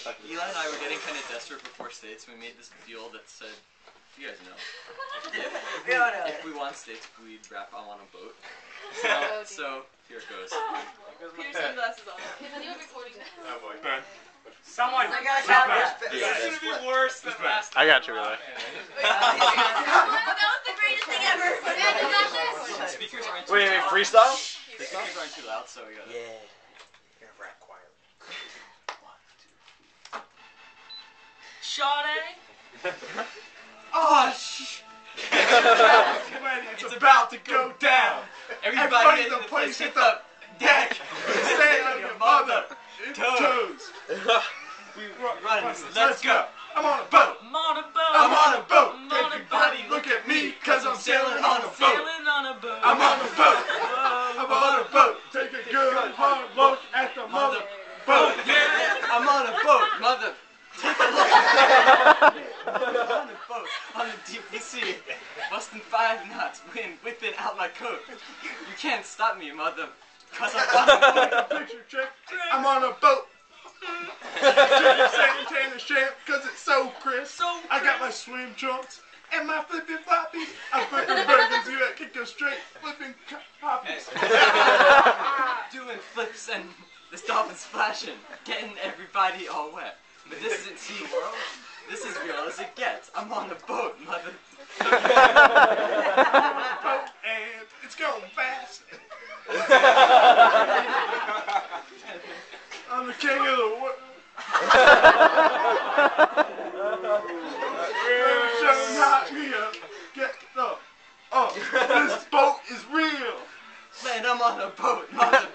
Eli and I were getting kind of desperate before states. We made this deal that said, you guys know, if we want states, we'd rap on a boat. So here it goes. Peter sunglasses on. Is anyone recording this? Oh boy. Someone. I got that. This is gonna be worse than last time. I got you, really. That was the greatest thing ever. Speakers aren't too Wait, loud. freestyle? Speakers aren't too loud, so we gotta. Yeah. You're gonna rap quietly. Sade. Oh, it's about to go down. Everybody in the place hit the deck. Stay on your mother toes. We run. Let's go. I'm on a boat. I'm on a boat. I'm on a boat. I'm on a Everybody look at me, cause I'm sailing on a boat. Sailing on a boat. I'm on a boat. I'm on a boat. Take a good hard look at the mother boat. Yeah, I'm on a boat, mother. Take a look. I'm on a boat on the deep blue sea, busting 5 knots, wind whipping out my coat. You can't stop me, mother, cause I'm on a boat. Picture trick. I'm on a boat. Chicken Santana champ, cause it's so crisp. I got my swim trunks and my flippin' floppies. I'm flipping burgers, you that kick go straight, flipping poppies. Doing flips and this dolphin's splashing, getting everybody all wet. But this isn't SeaWorld. This is real as it gets. I'm on a boat, mother. Boat and it's going fast. I'm the king of the world. Show knock me up. Get the. Oh, this boat is real. Man, I'm on a boat, mother.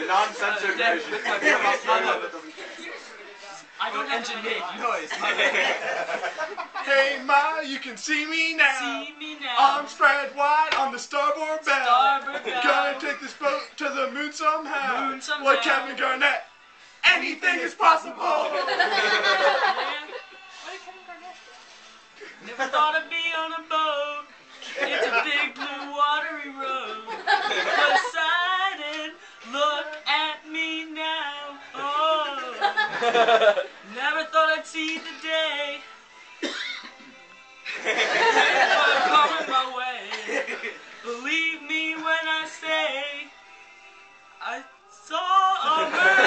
Non-censored version. With my biggest mother. I don't Engine make noise, mother. Hey Ma, you can see me now. See me now. Arms spread wide on the starboard bow. Starboard bow. Gonna take this boat to the moon somehow. Moon somehow. Like Kevin Garnett, anything is possible. Never thought I'd be on a boat. It's a big blue watery road. Poseidon, look at me now. Oh, never thought I'd see the day. Coming my way. Believe me when I say I saw a bird.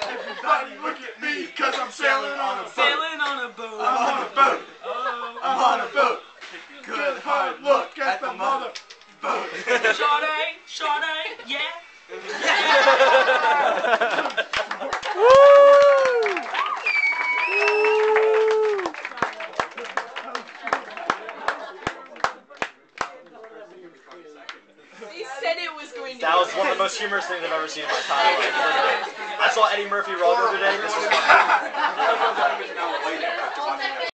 Everybody look at me, cause I'm sailing on a boat. Sailing on a boat. I'm on a boat. Oh, I'm on a boat. Good hard look at the mother boat. Sade, Sade, yeah. He said it was going to That was one of the most humorous things I've ever seen in my entire life. I saw Eddie Murphy Raw the other day. This was